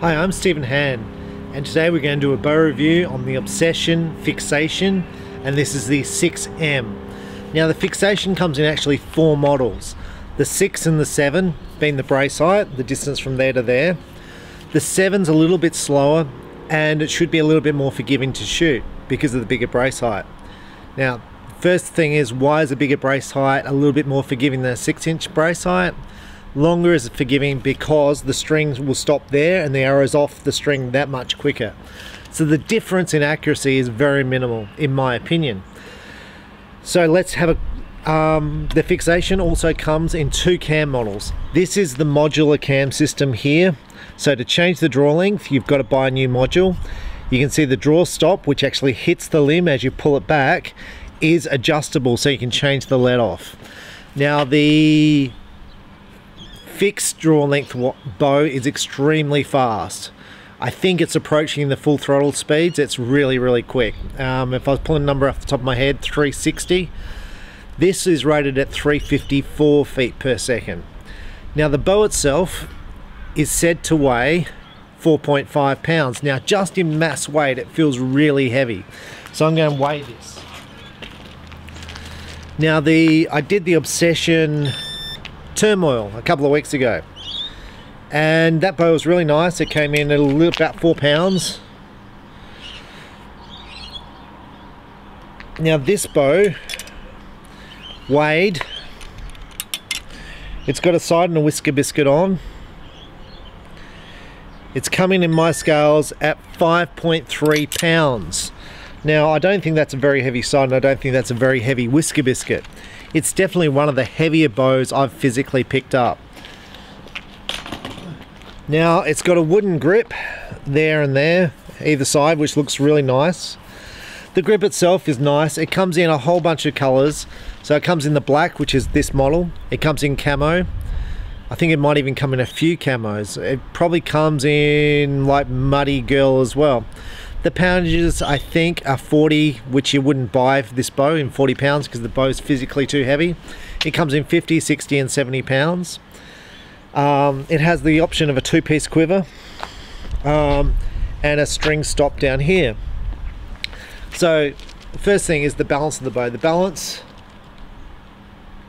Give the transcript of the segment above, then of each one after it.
Hi, I'm Stephen Han, and today we're going to do a bow review on the Obsession Fixation, and this is the 6M. Now the Fixation comes in actually 4 models. The 6 and the 7 being the brace height, the distance from there to there. The 7's a little bit slower, and it should be a little bit more forgiving to shoot because of the bigger brace height. Now, first thing is, why is a bigger brace height a little bit more forgiving than a 6-inch brace height? Longer is forgiving because the strings will stop there and the arrow's off the string that much quicker. So the difference in accuracy is very minimal, in my opinion. So let's have a the Fixation also comes in 2 cam models. This is the Modular Cam System here. So to change the draw length, you've got to buy a new module. You can see the draw stop, which actually hits the limb as you pull it back, is adjustable, so you can change the let off. Now the fixed draw length bow is extremely fast. I think it's approaching the full throttle speeds. It's really quick. If I was pulling a number off the top of my head, 360. This is rated at 354 feet per second. Now the bow itself is said to weigh 4.5 pounds. Now just in mass weight it feels really heavy. So I'm going to weigh this. Now I did the Obsession Turmoil a couple of weeks ago, and that bow was really nice. It came in at about 4 pounds. Now this bow weighed, it's got a side and a whisker biscuit on. It's coming in my scales at 5.3 pounds. Now I don't think that's a very heavy side, and I don't think that's a very heavy whisker biscuit. It's definitely one of the heavier bows I've physically picked up. Now it's got a wooden grip there and there, either side, which looks really nice. The grip itself is nice. It comes in a whole bunch of colors. So it comes in the black, which is this model. It comes in camo. I think it might even come in a few camos. It probably comes in like Muddy Girl as well. The poundages I think are 40, which you wouldn't buy for this bow in 40 pounds because the bow is physically too heavy. It comes in 50, 60 and 70 pounds. It has the option of a 2-piece quiver and a string stop down here. So the first thing is the balance of the bow. The balance,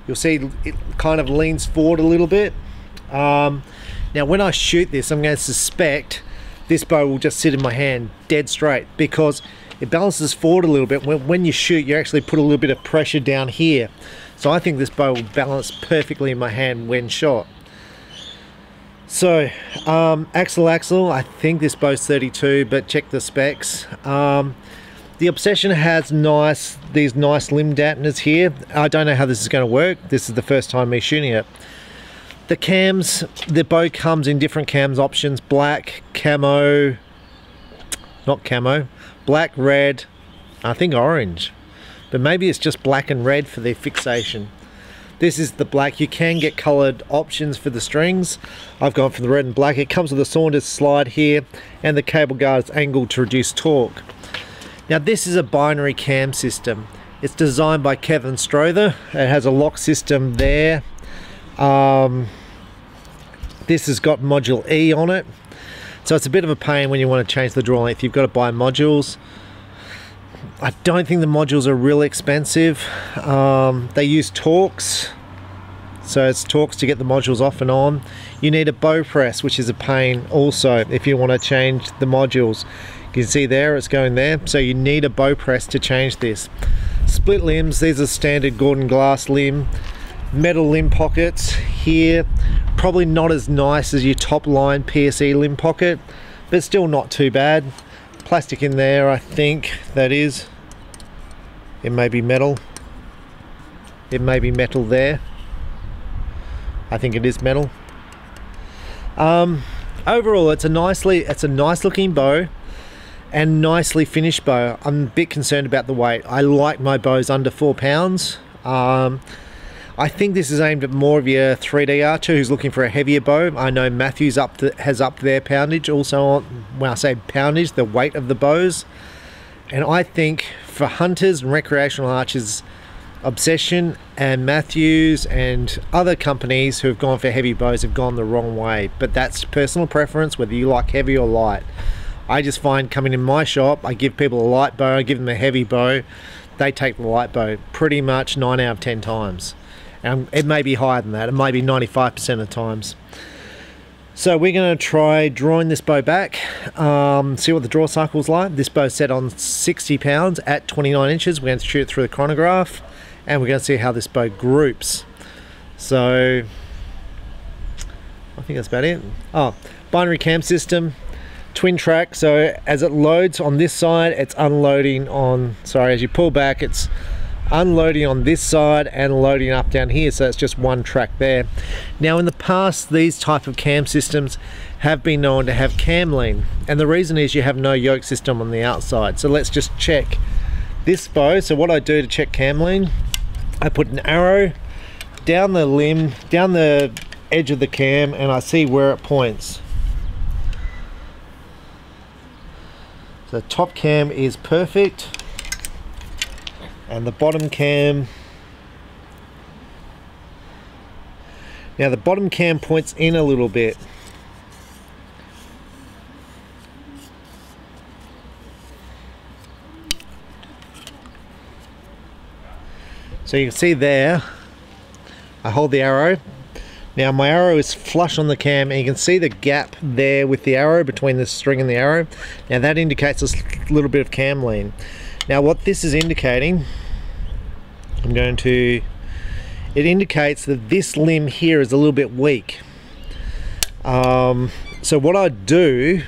you'll see it kind of leans forward a little bit. Now when I shoot this, I'm going to suspect this bow will just sit in my hand dead straight because it balances forward a little bit. When you shoot, you actually put a little bit of pressure down here. So I think this bow will balance perfectly in my hand when shot. So axle, I think this bow's 32, but check the specs. The Obsession has these nice limb dampeners here. I don't know how this is going to work. This is the first time me shooting it. The cams, the bow comes in different cams options: black, camo, not camo, black, red, I think orange, but maybe it's just black and red for the Fixation. This is the black. You can get colored options for the strings. I've gone for the red and black. It comes with a Saunders slide here, and the cable guard is angled to reduce torque. Now this is a binary cam system. It's designed by Kevin Strother. It has a lock system there. This has got module E on it, so it's a bit of a pain when you want to change the draw length. You've got to buy modules. I don't think the modules are really expensive. They use Torx, so it's Torx to get the modules off and on. You need a bow press, which is a pain also if you want to change the modules. You can see there it's going there, so you need a bow press to change this. Split limbs, these are standard Gordon glass limb. Metal limb pockets here, probably not as nice as your top line PSE limb pocket, but still not too bad. Plastic in there, I think that is. It may be metal. It may be metal there. I think it is metal. Overall, it's a nice looking bow and nicely finished bow. I'm a bit concerned about the weight. I like my bows under 4 pounds. I think this is aimed at more of your 3D archer who's looking for a heavier bow. I know Matthews has upped their poundage also on, when I say poundage, the weight of the bows. And I think for hunters and recreational archers, Obsession and Matthews and other companies who have gone for heavy bows have gone the wrong way, but that's personal preference, whether you like heavy or light. I just find coming in my shop, I give people a light bow, I give them a heavy bow, they take the light bow pretty much 9 out of 10 times. And it may be higher than that, it may be 95% of the times. So we're going to try drawing this bow back, see what the draw cycle's like. This bow's set on 60 pounds at 29 inches. We're going to shoot it through the chronograph, and we're going to see how this bow groups. So I think that's about it. Oh, binary cam system, twin track. So as it loads on this side, it's unloading on, sorry, as you pull back, it's unloading on this side and loading up down here, so it's just one track there. Now in the past, these type of cam systems have been known to have cam lean, and the reason is you have no yoke system on the outside. So let's just check this bow. So what I do to check cam lean, I put an arrow down the limb, down the edge of the cam, and I see where it points. So top cam is perfect, and the bottom cam, now the bottom cam points in a little bit. So you can see there, I hold the arrow. Now my arrow is flush on the cam, and you can see the gap there with the arrow, between the string and the arrow. Now that indicates a little bit of cam lean. Now what this is indicating, it indicates that this limb here is a little bit weak. So what I'd do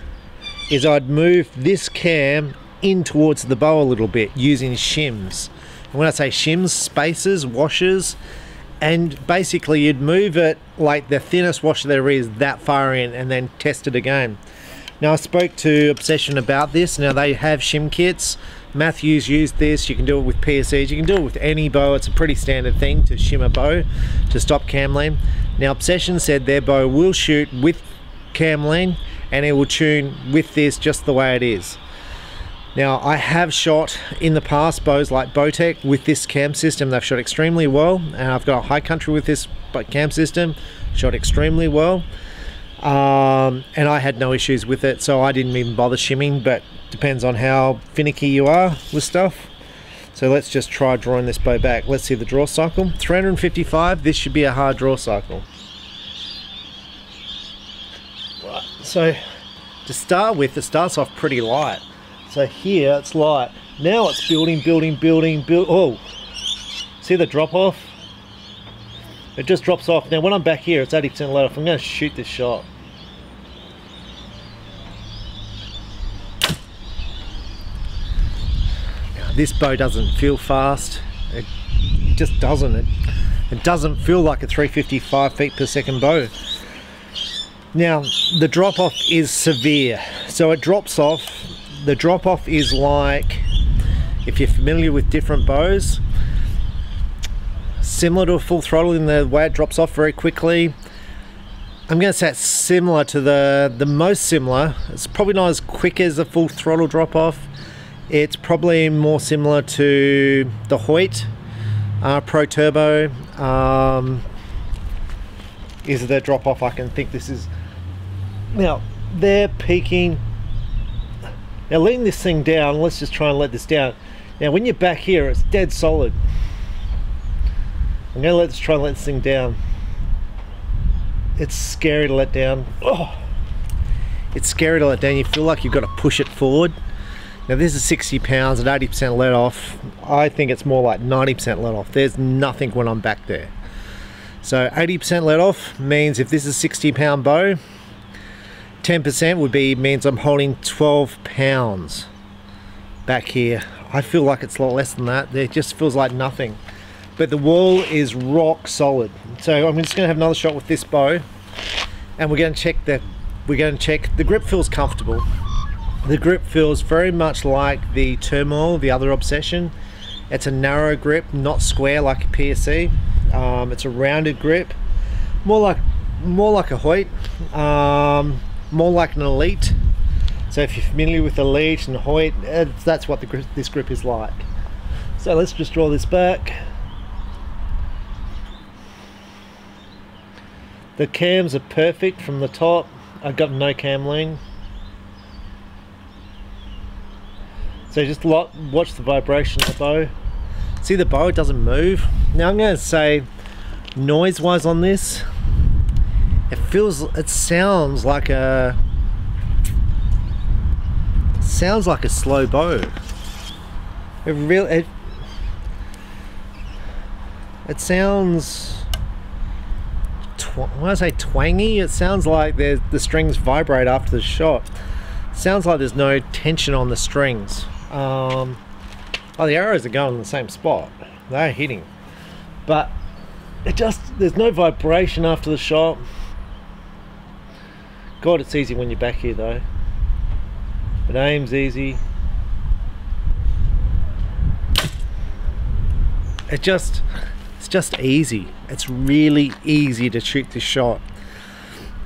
is I'd move this cam in towards the bow a little bit using shims. And when I say shims, spacers, washers, and basically you'd move it like the thinnest washer there is that far in, and then test it again. Now I spoke to Obsession about this. Now they have shim kits. Matthews used this. You can do it with PSEs, you can do it with any bow. It's a pretty standard thing to shim a bow to stop cam lean. Now Obsession said their bow will shoot with cam lean, and it will tune with this just the way it is. Now I have shot in the past bows like Bowtech with this cam system. They've shot extremely well, and I've got a high country with this cam system, shot extremely well, and I had no issues with it, so I didn't even bother shimming. But depends on how finicky you are with stuff. So let's just try drawing this bow back. Let's see the draw cycle. 355, this should be a hard draw cycle. Right, so to start with, it starts off pretty light. So here it's light. Now it's building. Oh, see the drop off? It just drops off. Now when I'm back here, it's 80% let off. I'm going to shoot this shot. Now, this bow doesn't feel fast. It just doesn't. It doesn't feel like a 355 feet per second bow. Now the drop off is severe. So it drops off. The drop off is like, if you're familiar with different bows, similar to a full throttle in the way it drops off very quickly. I'm going to say it's similar to the most similar. It's probably not as quick as a full throttle drop off. It's probably more similar to the Hoyt Pro Turbo is the drop off I can think this is. Now they're peaking. Now letting this thing down, let's just try and let this down. Now when you're back here, it's dead solid. I'm going to try and let this thing down. It's scary to let down. Oh, it's scary to let down. You feel like you've got to push it forward. Now this is 60 pounds at 80% let off. I think it's more like 90% let off. There's nothing when I'm back there. So 80% let off means if this is a 60-pound bow, 10% would be, means I'm holding 12 pounds back here. I feel like it's a lot less than that. It just feels like nothing. But the wall is rock solid. So I'm just going to have another shot with this bow, and we're going to check the grip feels comfortable. The grip feels very much like the Turmoil, the other Obsession. It's a narrow grip, not square like a PSE. It's a rounded grip, more like a Hoyt. More like an Elite. So if you're familiar with Elite and Hoyt, that's what this grip is like. So let's just draw this back. The cams are perfect from the top. I've got no cam lean. So just watch the vibration of the bow. See the bow, it doesn't move. Now I'm going to say, noise wise on this, it sounds like a slow bow. It sounds, when I say twangy, it sounds like the strings vibrate after the shot. It sounds like there's no tension on the strings. Oh, the arrows are going in the same spot. They're hitting. But there's no vibration after the shot. God, it's easy when you're back here though. It aims easy. It's just easy. It's really easy to shoot this shot.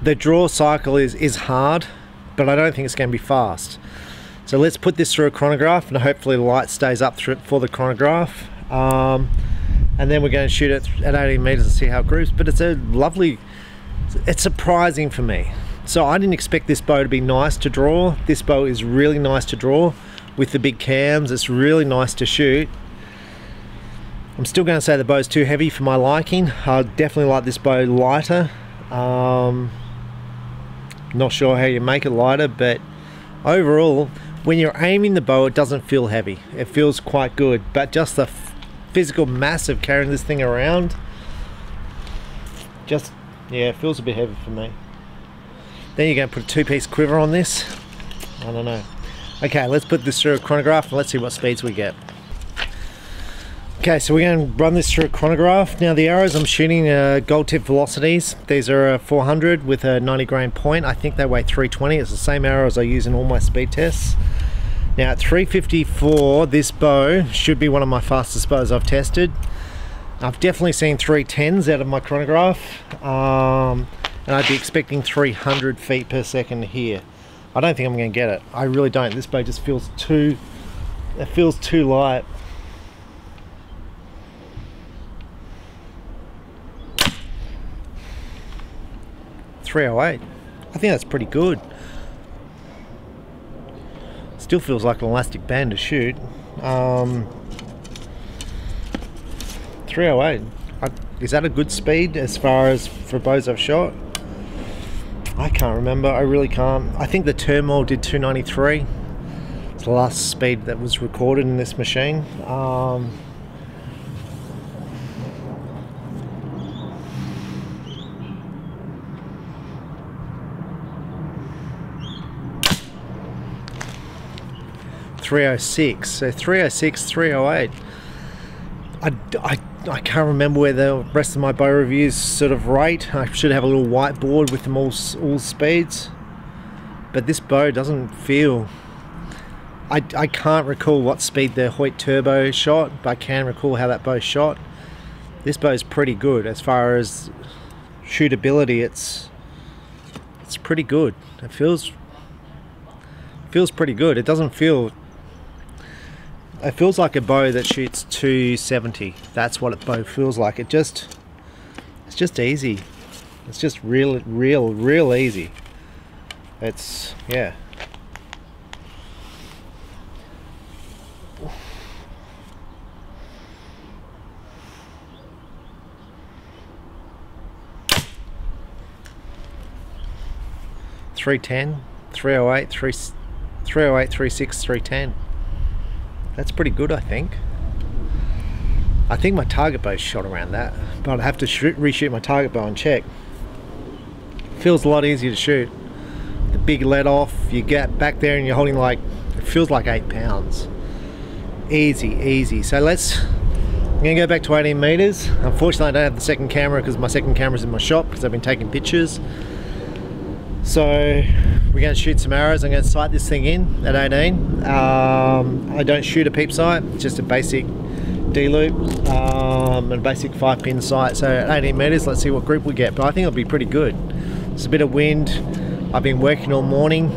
The draw cycle is hard, but I don't think it's going to be fast. So let's put this through a chronograph, and hopefully the light stays up through it for the chronograph. And then we're going to shoot it at 18 meters and see how it groups. But it's surprising for me. So I didn't expect this bow to be nice to draw. This bow is really nice to draw with the big cams. It's really nice to shoot. I'm still going to say the bow's too heavy for my liking. I'd definitely like this bow lighter. Not sure how you make it lighter, but overall, when you're aiming the bow, it doesn't feel heavy. It feels quite good, but just the physical mass of carrying this thing around, yeah, it feels a bit heavy for me. Then you're going to put a two-piece quiver on this. I don't know. Okay, let's put this through a chronograph and let's see what speeds we get. Okay, so we're going to run this through a chronograph. Now the arrows I'm shooting are gold tip velocities. These are 400 with a 90 grain point. I think they weigh 320. It's the same arrows I use in all my speed tests. Now at 354, this bow should be one of my fastest bows I've tested. I've definitely seen 310s out of my chronograph, and I'd be expecting 300 feet per second here. I don't think I'm going to get it. I really don't. This bow just feels too light. .308. I think that's pretty good. Still feels like an elastic band to shoot. 308. Is that a good speed as far as for bows I've shot? I can't remember. I really can't. I think the Turmoil did 293. It's the last speed that was recorded in this machine. .306. So 306, 308. I can't remember where the rest of my bow reviews sort of rate. I should have a little whiteboard with them all speeds. But this bow doesn't feel... I can't recall what speed the Hoyt Turbo shot, but I can recall how that bow shot. This bow is pretty good as far as shootability. It's pretty good. It feels pretty good. It doesn't feel... It feels like a bow that shoots 270. That's what a bow feels like. It's just easy. It's just real easy. It's, yeah. .310, 308, 308, 36, 310. That's pretty good, I think. I think my target bow shot around that, but I'd have to reshoot my target bow and check. Feels a lot easier to shoot. The big let off, you get back there and you're holding like, it feels like 8 pounds. Easy. So I'm gonna go back to 18 meters. Unfortunately, I don't have the second camera because my second camera's in my shop because I've been taking pictures. So we're going to shoot some arrows. I'm going to sight this thing in at 18. I don't shoot a peep sight, it's just a basic D-loop and a basic 5-pin sight. So at 18 meters, let's see what group we get. But I think it'll be pretty good. There's a bit of wind. I've been working all morning,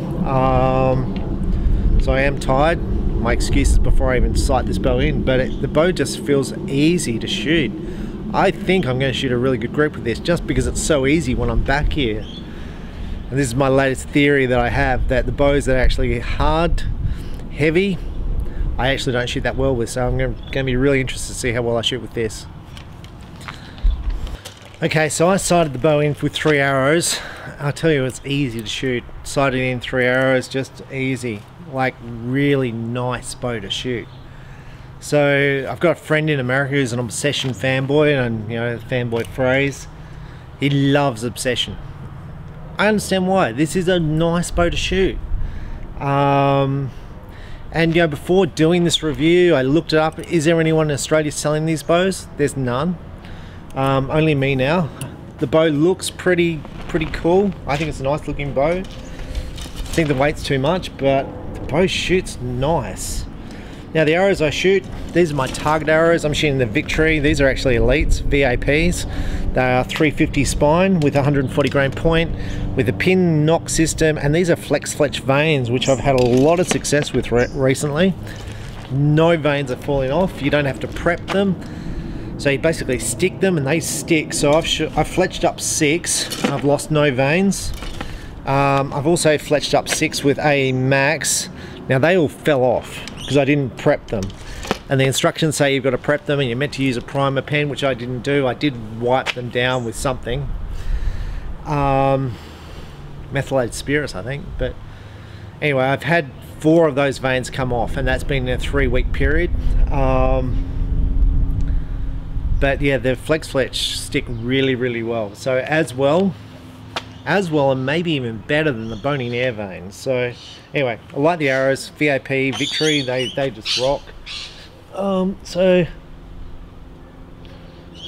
so I am tired. My excuses before I even sight this bow in, but the bow just feels easy to shoot. I think I'm going to shoot a really good grip with this just because it's so easy when I'm back here. And this is my latest theory that I have, that the bows that are actually hard, heavy, I actually don't shoot that well with, so I'm going to be really interested to see how well I shoot with this. Okay, so I sighted the bow in with 3 arrows. I'll tell you, it's easy to shoot. Sighted in 3 arrows, just easy. Like, really nice bow to shoot. So I've got a friend in America who's an Obsession fanboy, and you know, the fanboy phrase. He loves Obsession. I understand why. This is a nice bow to shoot. And you know, before doing this review, I looked it up. Is there anyone in Australia selling these bows? There's none. Only me now. The bow looks pretty cool. I think it's a nice looking bow. I think the weight's too much, but the bow shoots nice. Now the arrows I shoot, these are my target arrows. I'm shooting the Victory. These are actually Elites, VAPs. They are 350 spine with 140 grain point with a pin knock system, and these are flex fletch vanes, which I've had a lot of success with recently. No vanes are falling off. You don't have to prep them. So you basically stick them and they stick. So I've fletched up 6. I've lost no vanes. I've also fletched up 6 with a Max. Now they all fell off because I didn't prep them. And the instructions say you've got to prep them and you're meant to use a primer pen, which I didn't do. I did wipe them down with something. Methylated spirits, I think. But anyway, I've had 4 of those vanes come off, and that's been in a 3-week period. But yeah, the flex fletch stick really well. So as well and maybe even better than the Boning Air vanes. So anyway, I like the arrows. VAP, Victory, they just rock. So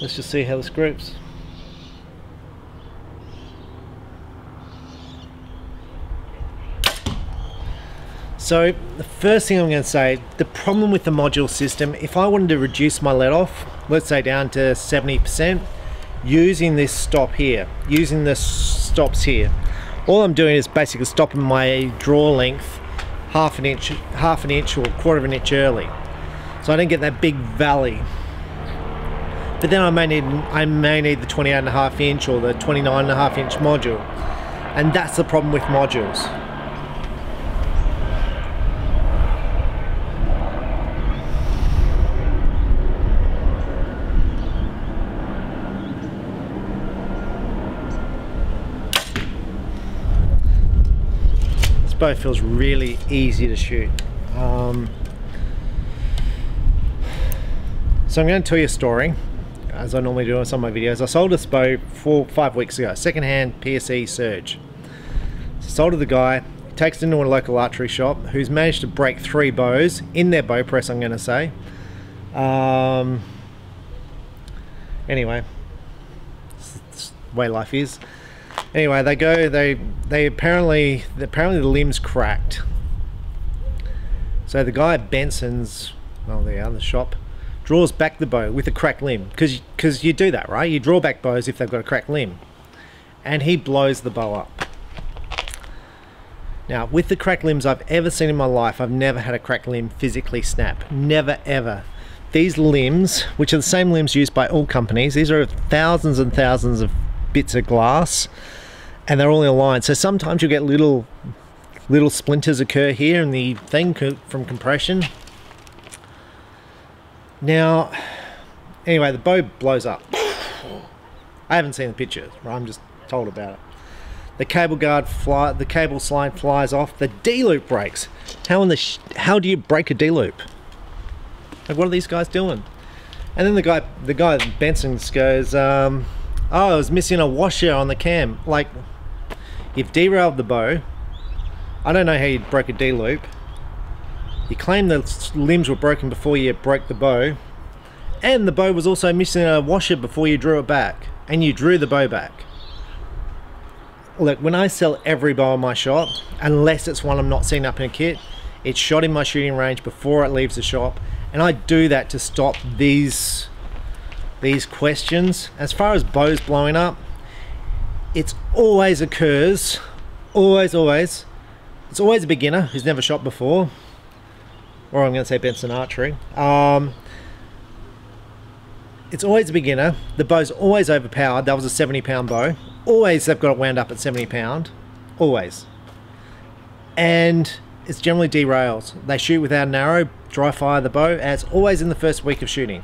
let's just see how this grips. So the first thing I'm going to say, the problem with the module system, if I wanted to reduce my let off, let's say down to 70%, using this stop here, using the stops here, all I'm doing is basically stopping my draw length half an inch or a quarter of an inch early, so I don't get that big valley. But then I may need the 28.5 inch or the 29.5 inch module, and that's the problem with modules. Bow feels really easy to shoot. So I'm going to tell you a story, as I normally do on some of my videos. I sold this bow 4 or 5 weeks ago, second-hand PSE Surge. So sold to the guy, takes it into a local archery shop, who's managed to break 3 bows in their bow press, I'm going to say. Anyway, that's the way life is. Anyway, they apparently the limb's cracked. So the guy at Benson's, well, the other shop, draws back the bow with a cracked limb, because you do that, right? You draw back bows if they've got a cracked limb, and he blows the bow up. Now, with the cracked limbs I've ever seen in my life, I've never had a cracked limb physically snap. Never ever. These limbs, which are the same limbs used by all companies, these are thousands and thousands of bits of glass, and they're all in a line. So sometimes you'll get little splinters occur here in the thing from compression. Now, anyway, the bow blows up. I haven't seen the pictures, right? I'm just told about it. The cable guard the cable slide flies off. The D-loop breaks. How do you break a D-loop? Like, what are these guys doing? And then the guy at Benson's goes, oh, I was missing a washer on the cam. Like, you've derailed the bow. I don't know how you broke a D-loop. You claim the limbs were broken before you broke the bow, and the bow was also missing a washer before you drew it back, and you drew the bow back. Look, when I sell every bow in my shop, unless it's one I'm not seeing up in a kit, it's shot in my shooting range before it leaves the shop, and I do that to stop these questions. As far as bows blowing up, it's always occurs, always, it's always a beginner who's never shot before, or I'm going to say Benson Archery. it's always a beginner. The bow's always overpowered. That was a 70-pound bow. Always they've got it wound up at 70-pound. Always. And it's generally derails. They shoot without an arrow, dry fire the bow, and it's always in the first week of shooting.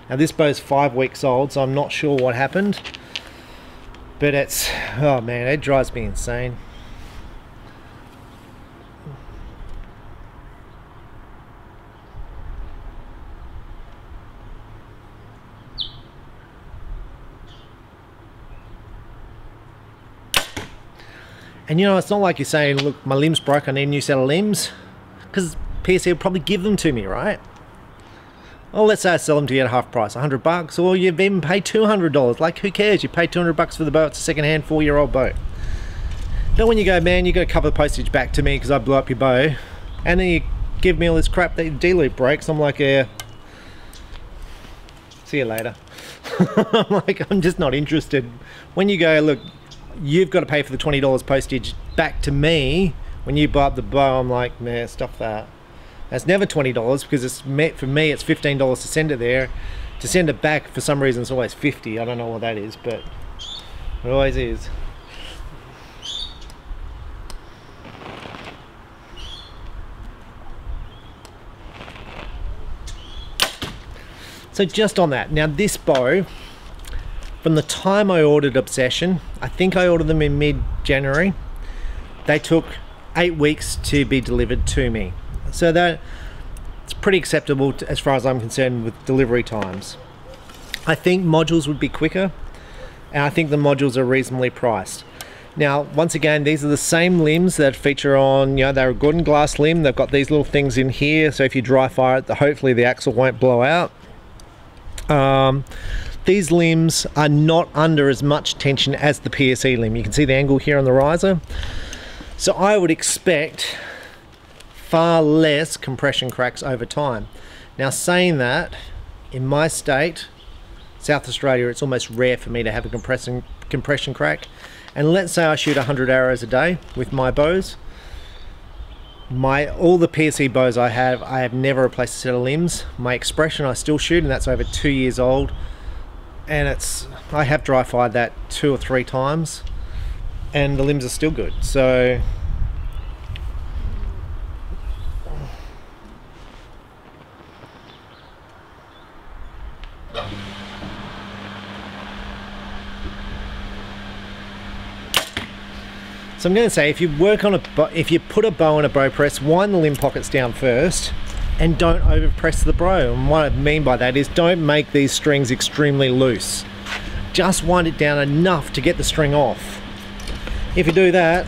Now this bow's 5 weeks old, so I'm not sure what happened. But it's, oh man, it drives me insane. And you know, it's not like you're saying, look, my limb's broke, I need a new set of limbs. Because PSE will probably give them to me, right? Well, let's say I sell them to you at half price, $100, or you've even paid $200. Like, who cares? You paid $200 for the bow. It's a second-hand 4-year-old bow. But when you go, man, you got to cover the postage back to me because I blew up your bow, and then you give me all this crap that your D-loop breaks. I'm like, yeah, see you later. I'm like, I'm just not interested. When you go, look, you've got to pay for the $20 postage back to me when you buy up the bow, I'm like, nah, stuff that. That's never $20 because it's for me it's $15 to send it there. To send it back, for some reason, it's always $50. I don't know what that is, but it always is. So just on that, now this bow, from the time I ordered Obsession, I think I ordered them in mid-January, they took 8 weeks to be delivered to me. So that it's pretty acceptable as far as I'm concerned with delivery times. I think modules would be quicker, and I think the modules are reasonably priced. Now, once again, these are the same limbs that feature on, you know, they're a Gordon glass limb. They've got these little things in here, so if you dry fire it, hopefully the axle won't blow out. These limbs are not under as much tension as the PSE limb. You can see the angle here on the riser. So I would expect far less compression cracks over time. Now, saying that, in my state, South Australia, it's almost rare for me to have a compression crack. And let's say I shoot 100 arrows a day with my bows. All the PSE bows I have never replaced a set of limbs. My Expression I still shoot, and that's over 2 years old. And I have dry fired that 2 or 3 times, and the limbs are still good. So I'm going to say, if you put a bow in a bow press, wind the limb pockets down first, and don't over press the bow. And what I mean by that is, don't make these strings extremely loose. Just wind it down enough to get the string off. If you do that,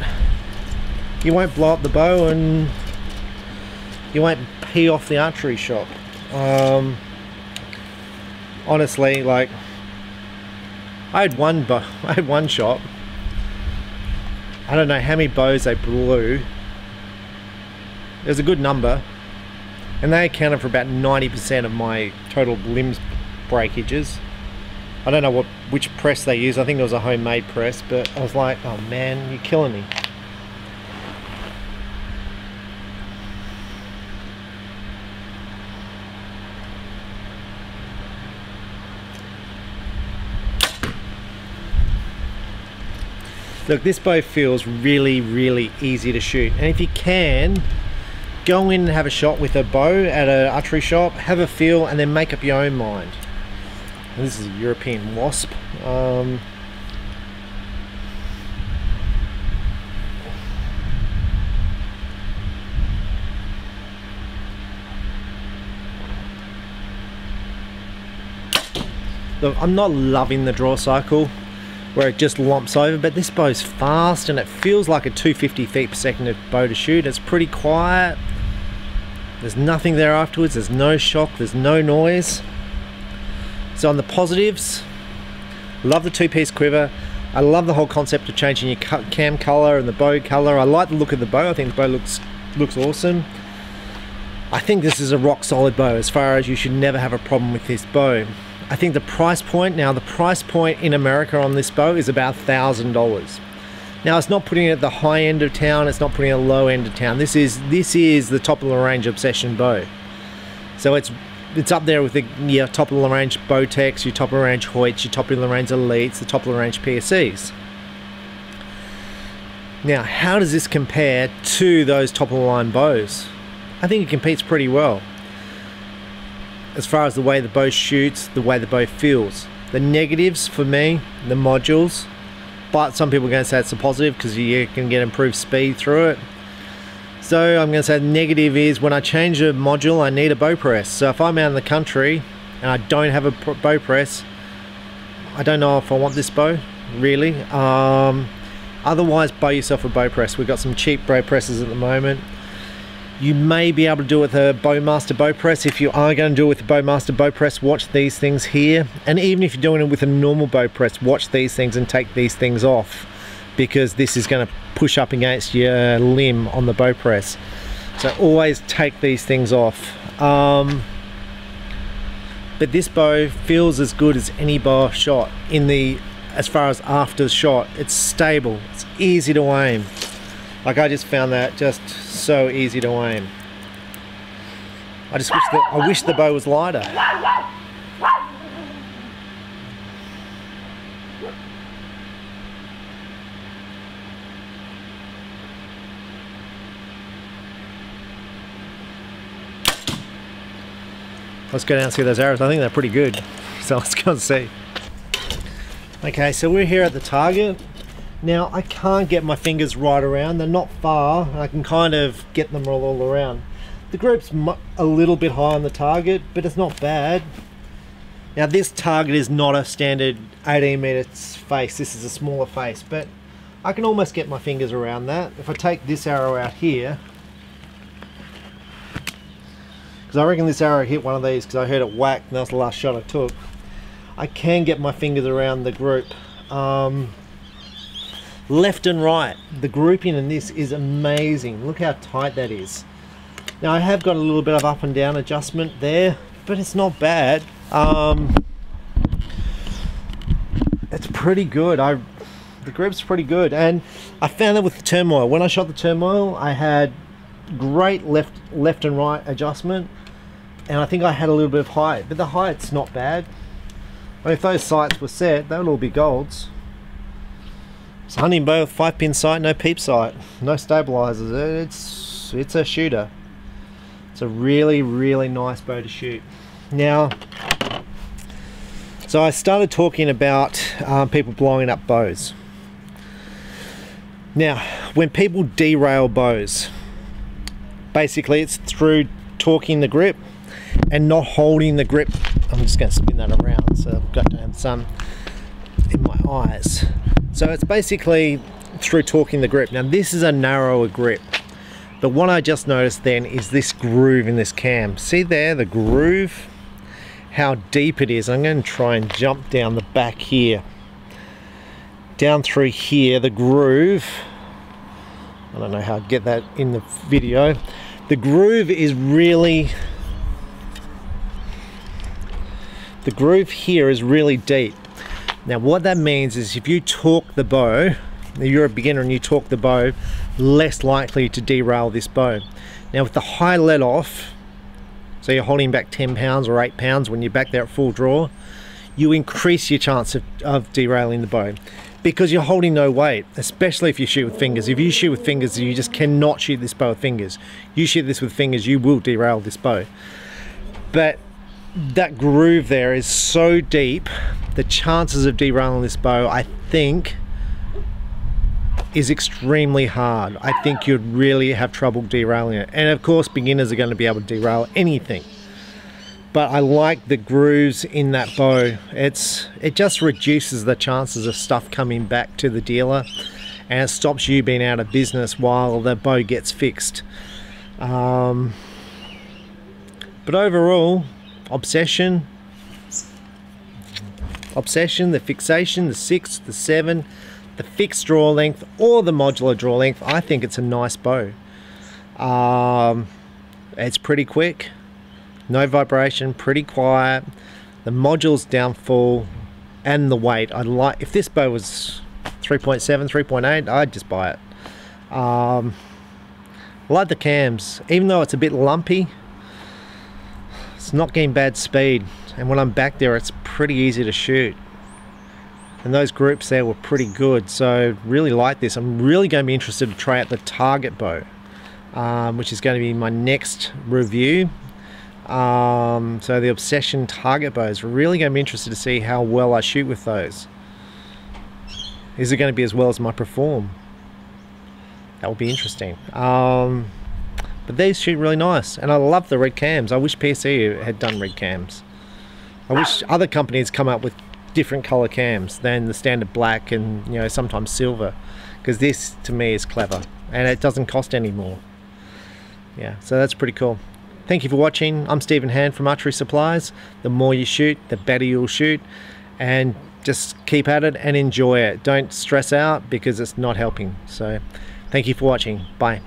you won't blow up the bow and you won't pee off the archery shop. Honestly, like, I had one shop. I don't know how many bows they blew. It was a good number, and they accounted for about 90% of my total limbs breakages. I don't know which press they used. I think it was a homemade press, but I was like, oh man, you're killing me. Look, this bow feels really, really easy to shoot, and if you can, go in and have a shot with a bow at an archery shop, have a feel, and then make up your own mind. And this is a European Wasp. Look, I'm not loving the draw cycle where it just lumps over, but this bow's fast and it feels like a 250 feet per second bow to shoot. It's pretty quiet. There's nothing there afterwards. There's no shock. There's no noise. So on the positives, love the 2-piece quiver. I love the whole concept of changing your cam color and the bow color. I like the look of the bow. I think the bow looks awesome. I think this is a rock solid bow as far as you should never have a problem with this bow. I think the price point, now the price point in America on this bow is about $1,000. Now it's not putting it at the high end of town, it's not putting it at the low end of town. This is the top of the range Obsession bow. So it's it's up there with the top of the range Botex, your top of the range Hoyts, your top of the range Elites, the top of the range PSEs. Now, how does this compare to those top of the line bows? I think it competes pretty well as far as the way the bow shoots, the way the bow feels. The negatives for me, the modules, but some people are going to say it's a positive because you can get improved speed through it. So I'm going to say the negative is when I change a module, I need a bow press. So if I'm out in the country and I don't have a bow press, I don't know if I want this bow, really. Otherwise, buy yourself a bow press. We've got some cheap bow presses at the moment. You may be able to do it with a Bowmaster bow press. If you are going to do it with a Bowmaster bow press, watch these things here. And even if you're doing it with a normal bow press, watch these things and take these things off, because this is going to push up against your limb on the bow press. So always take these things off. But this bow feels as good as any bow I've shot as far as after the shot. It's stable, it's easy to aim. Like, I just found that just so easy to aim. I wish the bow was lighter. Let's go down and see those arrows. I think they're pretty good. So let's go and see. Okay, so we're here at the target. Now, I can't get my fingers right around. They're not far. I can kind of get them all around. The group's a little bit high on the target, but it's not bad. Now, this target is not a standard 18mm face. This is a smaller face, but I can almost get my fingers around that. If I take this arrow out here, because I reckon this arrow hit one of these because I heard it whack, and that was the last shot I took. I can get my fingers around the group. Left and right, the grouping in this is amazing. Look how tight that is. Now, I have got a little bit of up and down adjustment there, but it's not bad. It's pretty good. The group's pretty good, and I found that with the turmoil. When I shot the turmoil, I had great left and right adjustment, and I think I had a little bit of height, but the height's not bad. I mean, if those sights were set, they would all be golds. It's a hunting bow with 5-pin sight, no peep sight, no stabilizers. It's a shooter. It's a really, really nice bow to shoot. Now, so I started talking about people blowing up bows. Now, when people derail bows, basically it's through torquing the grip and not holding the grip. I'm just going to spin that around so I've got to have some in my eyes. So it's basically through torquing the grip. Now, this is a narrower grip, but what I just noticed then is this groove in this cam. See there, the groove, how deep it is. I'm going to try and jump down the back here, down through here, the groove. I don't know how to get that in the video. The groove is really, the groove here is really deep. Now, what that means is if you torque the bow, if you're a beginner and you torque the bow, less likely to derail this bow. Now, with the high let off, so you're holding back 10 pounds or 8 pounds when you're back there at full draw, you increase your chance of derailing the bow because you're holding no weight, especially if you shoot with fingers. If you shoot with fingers, you just cannot shoot this bow with fingers. You shoot this with fingers, you will derail this bow. But that groove there is so deep, the chances of derailing this bow, I think, is extremely hard. I think you'd really have trouble derailing it. And of course, beginners are going to be able to derail anything. But I like the grooves in that bow. It just reduces the chances of stuff coming back to the dealer, and it stops you being out of business while the bow gets fixed. But overall, Obsession, the Fixation, the 6, the 7, the fixed draw length or the modular draw length, I think it's a nice bow. It's pretty quick, no vibration, pretty quiet. The module's down full, and the weight. If this bow was 3.7, 3.8, I'd just buy it. I like the cams, even though it's a bit lumpy. It's not getting bad speed, and when I'm back there it's pretty easy to shoot. And those groups there were pretty good, so really like this. I'm really going to be interested to try out the target bow, which is going to be my next review. So the Obsession target bows, really going to be interested to see how well I shoot with those. Is it going to be as well as my Perform? That will be interesting. But these shoot really nice, and I love the red cams. I wish PSE had done red cams. I wish other companies come up with different color cams than the standard black and, you know, sometimes silver, because this to me is clever and it doesn't cost any more. Yeah, so that's pretty cool. Thank you for watching. I'm Stephen Hand from Archery Supplies. The more you shoot, the better you'll shoot, and just keep at it and enjoy it. Don't stress out because it's not helping. So thank you for watching. Bye.